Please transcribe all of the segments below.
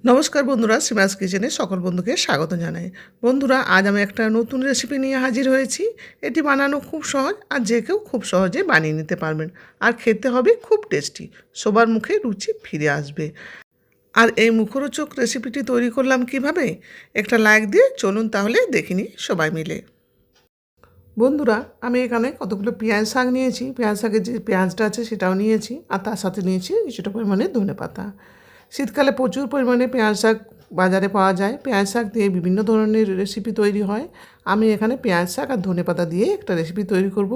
নমস্কার বন্ধুরা, সীমাস কিচেনে সকল বন্ধুকে স্বাগত জানাই। বন্ধুরা, আজ আমি একটা নতুন রেসিপি নিয়ে হাজির হয়েছি। এটি বানানো খুব সহজ আর যে কেউ খুব সহজে বানিয়ে নিতে পারবেন। আর খেতে হবে খুব টেস্টি, সবার মুখে রুচি ফিরে আসবে। আর এই মুখরোচক রেসিপিটি তৈরি করলাম কিভাবে, একটা লাইক দিয়ে চলুন তাহলে দেখিনি সবাই মিলে। বন্ধুরা, আমি এখানে কতগুলো পেঁয়াজ শাক নিয়েছি। পেঁয়াজ শাকের যে পেঁয়াজটা আছে সেটাও নিয়েছি, আর তার সাথে নিয়েছি কিছুটা পরিমাণে ধনেপাতা। শীতকালে প্রচুর পরিমাণে পেঁয়াজ শাক বাজারে পাওয়া যায়। পেঁয়াজ শাক দিয়ে বিভিন্ন ধরনের রেসিপি তৈরি হয়। আমি এখানে পেঁয়াজ শাক আর ধনেপাতা দিয়ে একটা রেসিপি তৈরি করব।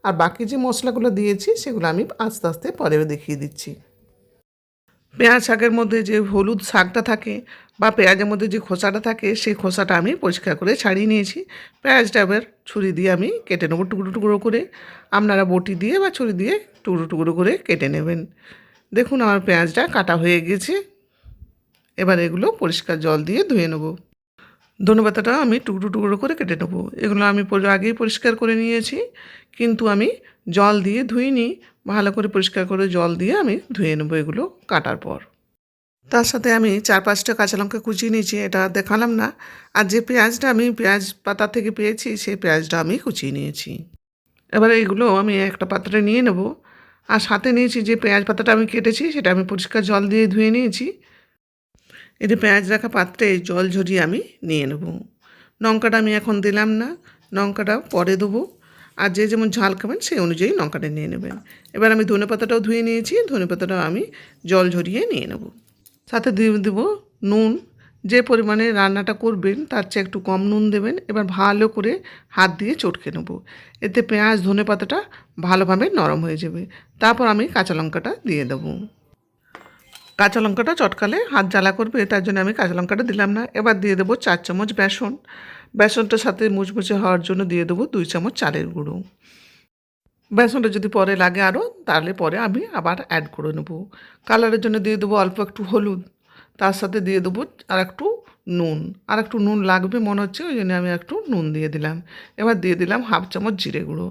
আর বাকি যে মশলাগুলো দিয়েছি সেগুলো আমি আস্তে আস্তে পরে দেখিয়ে দিচ্ছি। পেঁয়াজ শাকের মধ্যে যে হলুদ শাকটা থাকে বা পেঁয়াজের মধ্যে যে খোসাটা থাকে, সেই খোসাটা আমি পরিষ্কার করে ছাড়িয়ে নিয়েছি। পেঁয়াজটা এবার ছুরি দিয়ে আমি কেটে নেবো টুকরো টুকরো করে। আপনারা বটি দিয়ে বা ছুরি দিয়ে টুকরো টুকরো করে কেটে নেবেন। দেখুন, আমার পেঁয়াজটা কাটা হয়ে গেছে। এবার এগুলো পরিষ্কার জল দিয়ে ধুয়ে নেব। ধনেপাতাটা আমি টুকরো টুকরো করে কেটে নেবো। এগুলো আমি আগেই পরিষ্কার করে নিয়েছি, কিন্তু আমি জল দিয়ে ধুইনি। ভালো করে পরিষ্কার করে জল দিয়ে আমি ধুয়ে নেবো এগুলো কাটার পর। তার সাথে আমি 4-5টা কাঁচা লঙ্কা কুচিয়ে নিয়েছি, এটা দেখালাম না। আর যে পেঁয়াজটা আমি পেঁয়াজ পাতা থেকে পেয়েছি, সেই পেঁয়াজটা আমি কুচিয়ে নিয়েছি। এবার এইগুলো আমি একটা পাত্রে নিয়ে নেব। আর সাথে নিয়েছি যে পেঁয়াজ পাতাটা আমি কেটেছি, সেটা আমি পরিষ্কার জল দিয়ে ধুয়ে নিয়েছি। এতে পেঁয়াজ রাখা পাত্রে জল ঝরিয়ে আমি নিয়ে নেব। লঙ্কাটা আমি এখন দিলাম না, লঙ্কাটা পরে দেবো। আর যে যেমন ঝাল খাবেন সেই অনুযায়ী লঙ্কাটা নিয়ে নেবেন। এবার আমি ধনেপাতাটাও ধুয়ে নিয়েছি, ধনেপাতাটাও আমি জল ঝরিয়ে নিয়ে নেব। সাথে দিয়ে দেবো নুন। যে পরিমাণে রান্নাটা করবেন তার চেয়ে একটু কম নুন দেবেন। এবার ভালো করে হাত দিয়ে চটকে নেব। এতে পেঁয়াজ ধনেপাতাটা ভালোভাবে নরম হয়ে যাবে। তারপর আমি কাঁচা লঙ্কাটা দিয়ে দেবো। কাঁচা লঙ্কাটা চটকালে হাত জ্বালা করবে, তার জন্য আমি কাঁচা লঙ্কাটা দিলাম না। এবার দিয়ে দেবো 4 চামচ বেসন। বেসনটার সাথে মুচমুচে হওয়ার জন্য দিয়ে দেবো 2 চামচ চালের গুঁড়ো। বেসনটা যদি পরে লাগে আরও, তাহলে পরে আমি আবার অ্যাড করে নেব। কালারের জন্য দিয়ে দেবো অল্প একটু হলুদ। তার সাথে দিয়ে দেবো আর একটু নুন। আর একটু নুন লাগবে মনে হচ্ছে, ওই জন্য আমি একটু নুন দিয়ে দিলাম। এবার দিয়ে দিলাম 1/2 চামচ জিরে গুঁড়ো।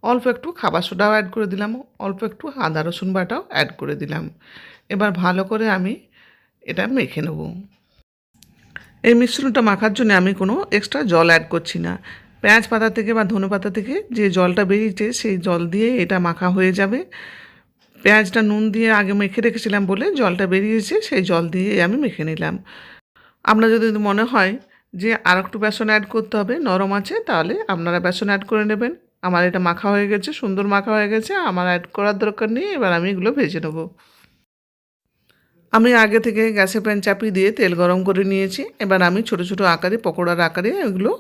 অল্প একটু খাবার সোডাও অ্যাড করে দিলাম। অল্প একটু আদা রসুন বাটাও অ্যাড করে দিলাম। এবার ভালো করে আমি এটা মেখে নেব। এই মিশ্রণটা মাখার জন্য আমি কোনো এক্সট্রা জল অ্যাড করছি না। পেঁয়াজ পাতা থেকে বা ধনেপাতা থেকে যে জলটা বেরিয়েছে সেই জল দিয়ে এটা মাখা হয়ে যাবে। পেঁয়াজটা নুন দিয়ে আগে মেখে রেখেছিলাম বলে জলটা বেরিয়েছে, সেই জল দিয়ে আমি মেখে নিলাম। আপনার যদি মনে হয় যে আর একটু বেসন অ্যাড করতে হবে, নরম আছে, তাহলে আপনারা বেসন অ্যাড করে নেবেন। আমার এটা মাখা হয়ে গেছে, সুন্দর মাখা হয়ে গেছে, আমার অ্যাড করার দরকার নেই। এবার আমি এগুলো ভেজে নেবো। আমি আগে থেকে গ্যাসে প্যান চাপিয়ে দিয়ে তেল গরম করে নিয়েছি। এবার আমি ছোট ছোট আকারে পকোড়ার আকারে এগুলো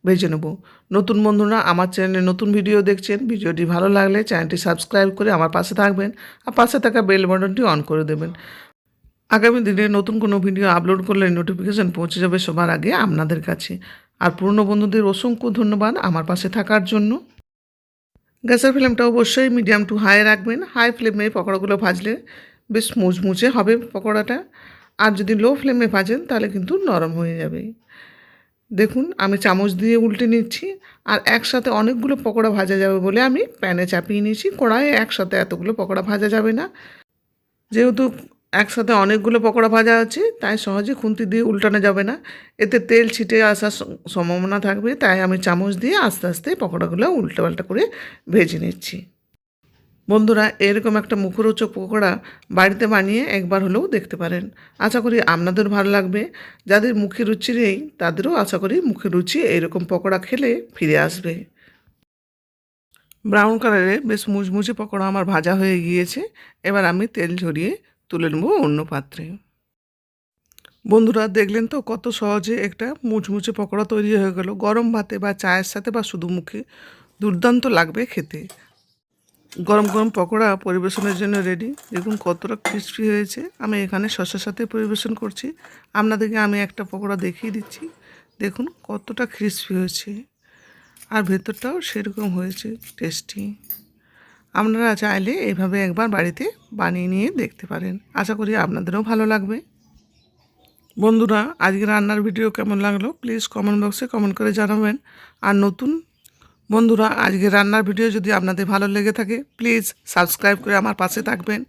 ভেজে নেব। নতুন বন্ধুরা আমার চ্যানেলে নতুন ভিডিও দেখছেন, ভিডিওটি ভালো লাগলে চ্যানেলটি সাবস্ক্রাইব করে আমার পাশে থাকবেন। আর পাশে থাকা বেল বাটনটি অন করে দেবেন। আগামী দিনে নতুন কোনো ভিডিও আপলোড করলে নোটিফিকেশান পৌঁছে যাবে সবার আগে আপনাদের কাছে। আর পুরনো বন্ধুদের অসংখ্য ধন্যবাদ আমার পাশে থাকার জন্য। গ্যাসের ফ্লেমটা অবশ্যই মিডিয়াম টু হাই রাখবেন। হাই ফ্লেমে পকোড়াগুলো ভাজলে বেশ মুচমুচে হবে পকোড়াটা। আর যদি লো ফ্লেমে ভাজেন তাহলে কিন্তু নরম হয়ে যাবে। দেখুন, আমি চামচ দিয়ে উল্টে নিচ্ছি। আর একসাথে অনেকগুলো পকোড়া ভাজা যাবে বলে আমি প্যানে চাপিয়ে নিয়েছি। কড়াইয়ে একসাথে এতগুলো পকোড়া ভাজা যাবে না। যেহেতু একসাথে অনেকগুলো পকোড়া ভাজা আছে, তাই সহজে খুন্তি দিয়ে উল্টানো যাবে না। এতে তেল ছিটে আসার সম্ভাবনা থাকবে, তাই আমি চামচ দিয়ে আস্তে আস্তে পকোড়াগুলো উল্টো পাল্টা করে ভেজে নিচ্ছি। বন্ধুরা, এরকম একটা মুখরোচক পকোড়া বাড়িতে বানিয়ে একবার হলেও দেখতে পারেন। আশা করি আপনাদের ভালো লাগবে। যাদের মুখে রুচি নেই তাদেরও আশা করি মুখে রুচি এরকম পকোড়া খেলে ফিরে আসবে। ব্রাউন কালারের বেশ মুচমুচে পকোড়া আমার ভাজা হয়ে গিয়েছে। এবার আমি তেল ঝরিয়ে তুলে নেব অন্য পাত্রে। বন্ধুরা, দেখলেন তো কত সহজে একটা মুচমুচে পকোড়া তৈরি হয়ে গেল। গরম ভাতে বা চায়ের সাথে বা শুধু মুখে দুর্দান্ত লাগবে খেতে। গরম গরম পকোড়া পরিবেশনের জন্য রেডি। দেখুন কতটা ক্রিস্পি হয়েছে। আমি এখানে শসার সাথে পরিবেশন করছি। আপনাদেরকে আমি একটা পকোড়া দেখিয়ে দিচ্ছি। দেখুন কতটা ক্রিস্পি হয়েছে, আর ভেতরটাও সেরকম হয়েছে টেস্টি। আপনারা চাইলে এইভাবে একবার বাড়িতে বানিয়ে নিয়ে দেখতে পারেন। আশা করি আপনাদেরও ভালো লাগবে। বন্ধুরা, আজকে রান্নার ভিডিও কেমন লাগলো প্লিজ কমেন্ট বক্সে কমেন্ট করে জানাবেন। আর নতুন বন্ধুরা, আজকে রান্নার ভিডিও যদি আপনাদের ভালো লেগে থাকে প্লিজ সাবস্ক্রাইব করে আমার পাশে থাকবেন।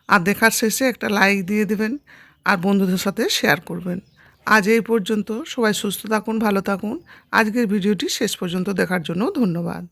আর দেখার শেষে একটা লাইক দিয়ে দেবেন। আর বন্ধুদের সাথে শেয়ার করবেন। আজ এই পর্যন্ত। সবাই সুস্থ থাকুন, ভালো থাকুন। আজকের ভিডিওটি শেষ পর্যন্ত দেখার জন্য ধন্যবাদ।